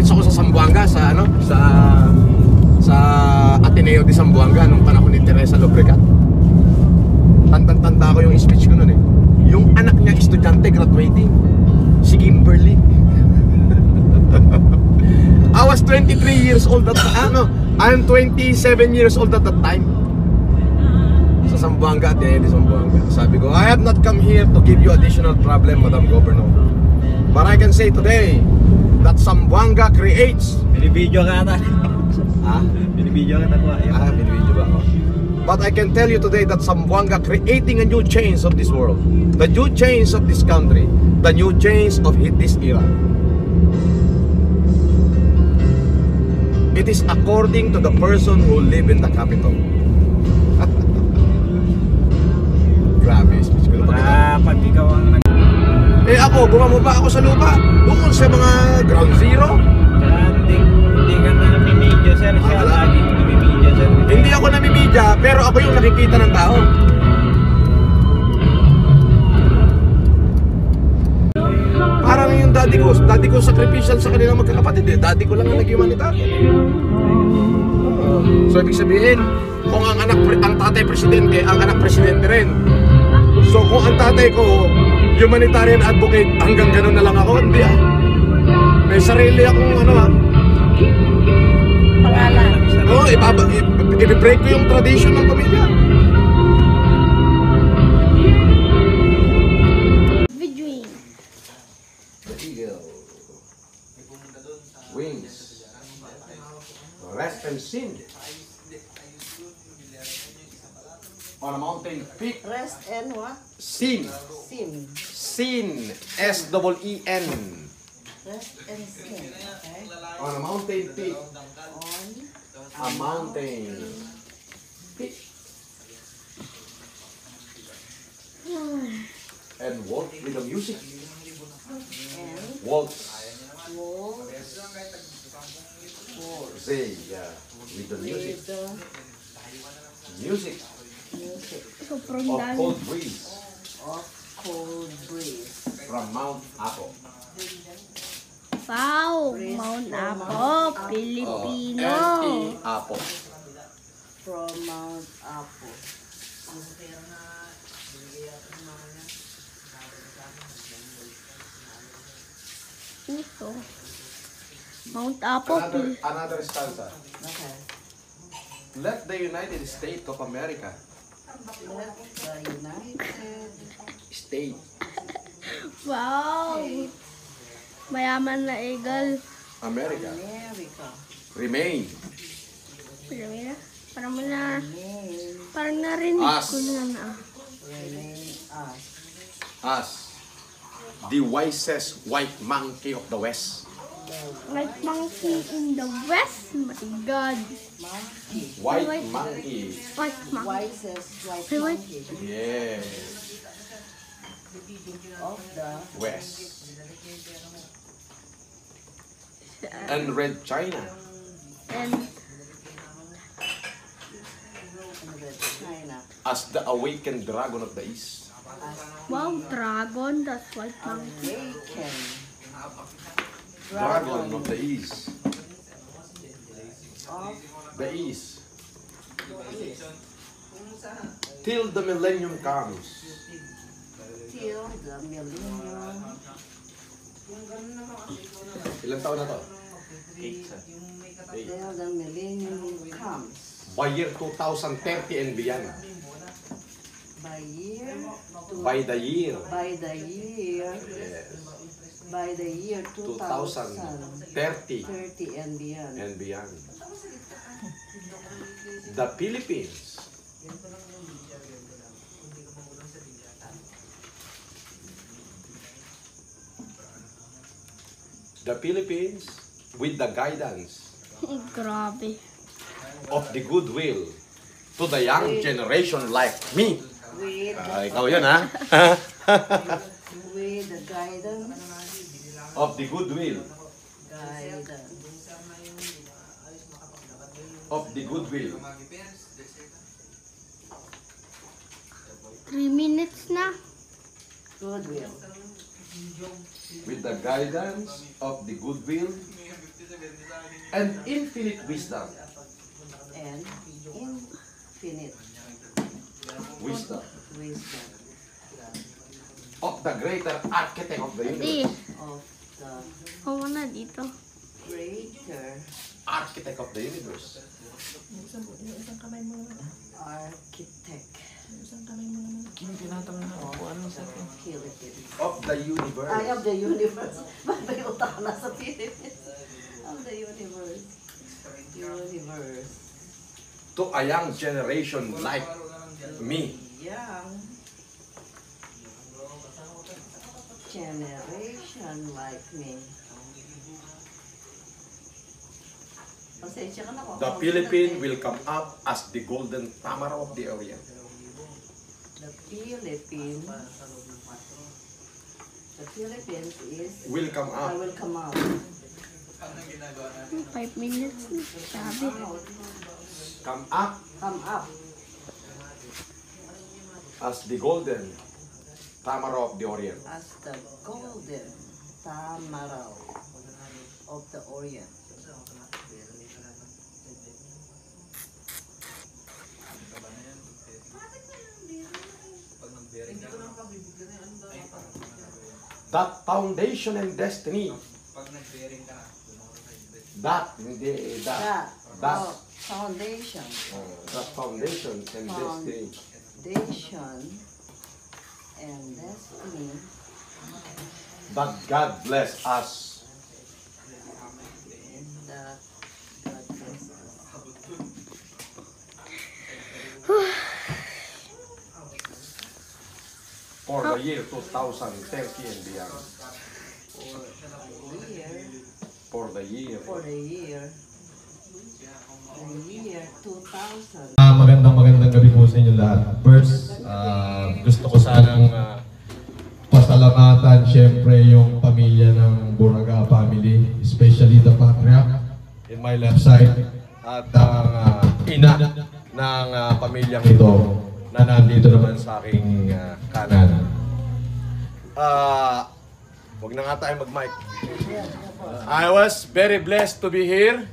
college ako sa Zamboanga, sa Ateneo de Zamboanga nung panahon ni Teresa Lobregat. Tanda ko yung speech ko noon eh. Yung anak niya estudyante graduating, si Kimberly. I was 23 years old at I'm 27 years old at that time. Sa Zamboanga, Ateneo de Zamboanga. Sabi ko, I have not come here to give you additional problem, Madam Governor. But I can say today that Zamboanga creates. Binibidyo ka ata. Ha? Binibidyo ka ata. Binibidyo ba ako? But I can tell you today that Zamboanga creating a new change of this world, the new change of this country, the new change of this era. It is according to the person who live in the capital. Grabe, speech ko na Pag ikaw ang eh ako, bumababa ako sa lupa, doon sa mga ground zero. hindi ka na namimidyo, sir. Siya lagi namimidyo, sir. Hindi ako namimidya, pero ako yung nakikita ng tao. Parang yung daddy ko sacrificial sa kanilang magkakapatid eh. Daddy ko lang ang nag-humanitarian eh. So ibig sabihin, kung ang tatay presidente, ang anak presidente rin. So kung ang tatay ko humanitarian advocate, hanggang ganun na lang ako, hindi ah. May sarili akong pangalan. Oo, i-break ko yung tradition ng pamilya. Videoing. The eagle. Wings. Rest and sin. On a mountain peak. Rest and what? Sin. Sim. Sin. S-E-E-N. Rest and sin. Okay. On a mountain peak. On A mountain peak. And walk with the music. and Waltz. walk Say, yeah. With the music. with the Music music of cold breeze of cold breeze. from Mount Apo. Wow, Breeze Mount from Apo, Mount Pilipino. M.E. Apo. From Mount Apo. Ito. Mount Apo, Another stanza. Okay. Let the United States of America. Let the United State. Wow. Mayaman na eagle. America. America Remain. Remain. Parang remain narinig Us. ko na. remain us. As the wisest white monkey of the West. Like monkey in the west. My God. Monkey. White White- monkey. White monkey. Wisest white Hey, white- monkey Yes. of the West. And red China. And China. As the awakened dragon of the East. As wow, dragon. That's white monkey. awaken. Dragon of the East. Of The East. Till the millennium comes. till the millennium. Ilang taon na to? Till the millennium comes. By year 2030 and beyond. By year. By the year. By the year. Yes. By the year 2030 2030 and beyond. and beyond. The Philippines. The Philippines with the guidance Grabe. of the goodwill to the young generation like me. With Ikaw yun ha? with the guidance. Of the goodwill. Guidance. Of the goodwill. 3 minutes na. Goodwill. With the guidance of the goodwill and infinite wisdom. and infinite Wisdom wisdom of the greater architect of the Di. universe. of the Hawa na dito. greater Architect of the universe. architect Philippines. Of the universe. Ay, of the universe. May utak na sa Philippines. Of the universe. Universe. To a young generation like me. Young generation like me. Pasensya ka na ko. The Philippines will come up as the golden Tamara of the Orient. The Philippines. The Philippines is. Will come I up will come out. 5 minutes na. Sabi. come up Come up. as the golden Tamara of the Orient. As the golden tamaraw of the Orient. That foundation and destiny. That, hindi, that. That. Oh, foundation. That foundation and destiny. Foundation and destiny. That God bless us. And that God bless us. For the year 2030 and beyond. For the year. For the year. The year 2000. Magandang gabi po sa inyo lahat. First, gusto ko sanang pasalamatan syempre yung pamilya ng Buraga family, especially the patriarch in my left side at ang ina ng pamilyang ito na nandito naman sa aking kanan. Huwag na nga tayo mag-mic. I was very blessed to be here,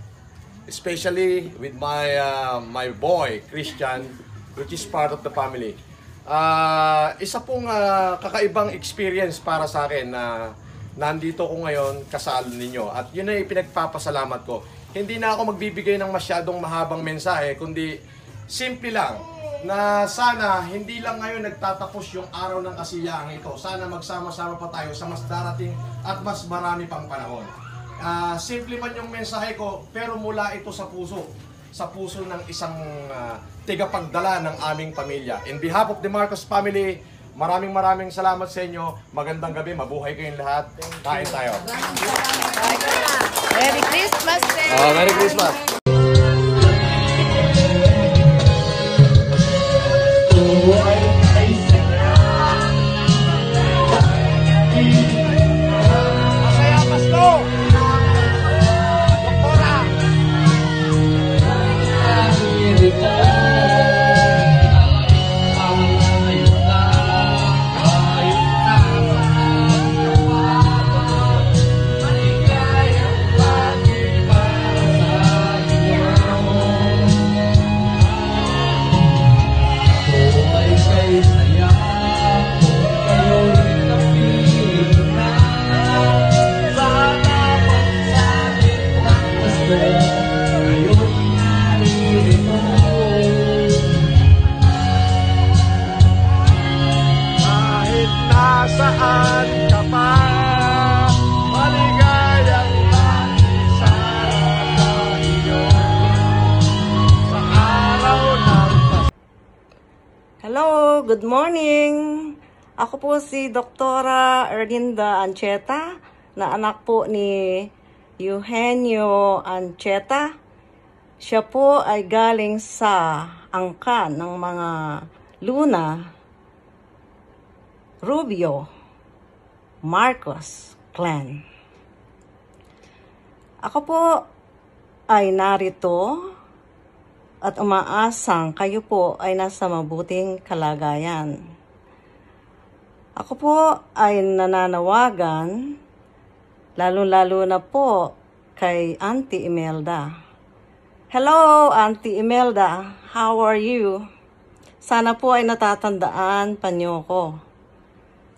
especially with my boy, Christian, which is part of the family. Isa pong kakaibang experience para sa akin na nandito ko ngayon kasalo ninyo. At yun ay pinagpapasalamat ko. Hindi na ako magbibigay ng masyadong mahabang mensahe, kundi simple lang na sana hindi lang ngayon nagtatapos yung araw ng kasiyahan ito. Sana magsama-sama pa tayo sa mas darating at mas marami pang panahon. Simple man yung mensahe ko, pero mula ito sa puso ng isang tigapagdala ng aming pamilya. In behalf of the Marcos family, maraming salamat sa inyo. Magandang gabi, mabuhay kayong lahat. Kain tayo. Merry Christmas, Merry Christmas! Hello, good morning. Ako po si Doktora Erlinda Ancheta, na anak po ni Eugenio Ancheta. Siya po ay galing sa angkan ng mga Luna, Rubio, Marcos clan. Ako po ay narito at umaasang kayo po ay nasa mabuting kalagayan. Ako po ay nananawagan, lalo-lalo na po kay Auntie Imelda. Hello, Auntie Imelda. How are you? Sana po ay natatandaan pa niyo ko.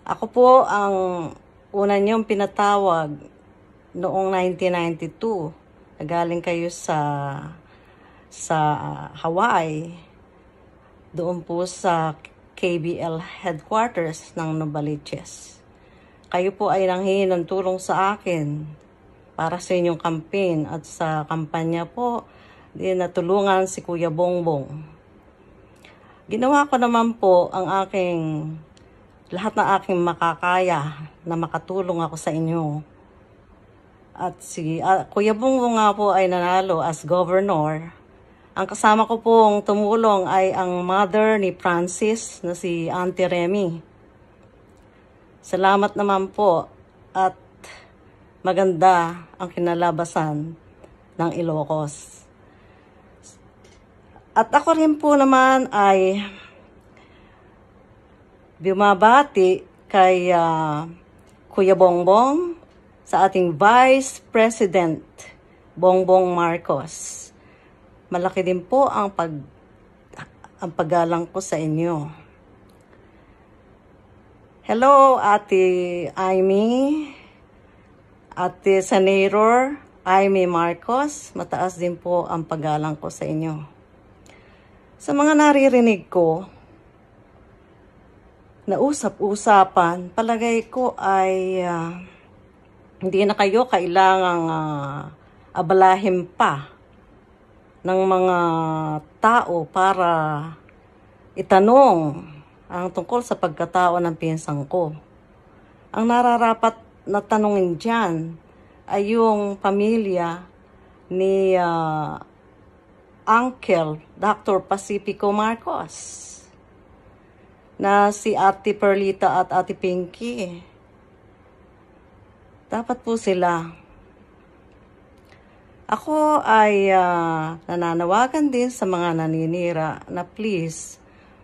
Ako po ang una niyong pinatawag noong 1992. Nagaling kayo sa Hawaii. Doon po sa KBL headquarters ng Novaliches. Kayo po ay nanghingi ng tulong sa akin para sa inyong campaign at sa kampanya po, din natulungan si Kuya Bongbong. Ginawa ko naman po ang lahat ng aking makakaya na makatulong ako sa inyo. At si Kuya Bongbong nga po ay nanalo as governor. Ang kasama ko pong tumulong ay ang mother ni Francis na si Auntie Remy. Salamat naman po at maganda ang kinalabasan ng Ilocos. At ako rin po naman ay bumabati kay Kuya Bongbong sa ating Vice President Bongbong Marcos. Malaki din po ang paggalang ko sa inyo. Hello, Ate Amy, Ate Senator Amy Marcos. Mataas din po ang paggalang ko sa inyo. Sa mga naririnig ko, na usap-usapan, palagay ko ay hindi na kayo kailangang abalahin pa ng mga tao para itanong ang tungkol sa pagkatao ng pinsang ko. Ang nararapat na tanungin dyan ay yung pamilya ni Uncle Dr. Pacifico Marcos na si Ate Perlita at Ate Pinky. Dapat po sila. Ako ay nananawagan din sa mga naninira na please,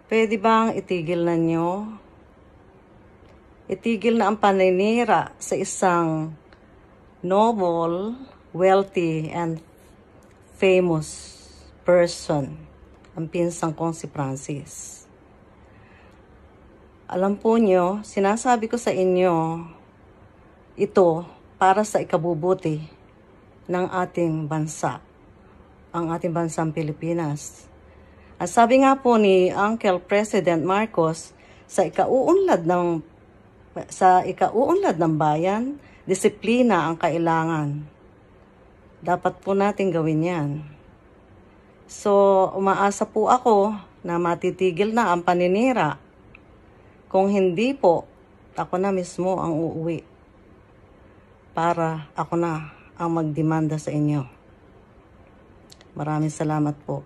pwede bang itigil na nyo? Itigil na ang paninira sa isang noble, wealthy, and famous person, ang pinsang kong si Francis. Alam po nyo, sinasabi ko sa inyo, ito para sa ikabubuti ng ating bansa, ang ating bansang Pilipinas. At sabi nga po ni Uncle President Marcos, sa ikauunlad ng bayan, disiplina ang kailangan. Dapat po natin gawin yan. So, umaasa po ako na matitigil na ang paninira. Kung hindi po, ako na mismo ang uuwi para ako na ang magdemanda sa inyo. Maraming salamat po.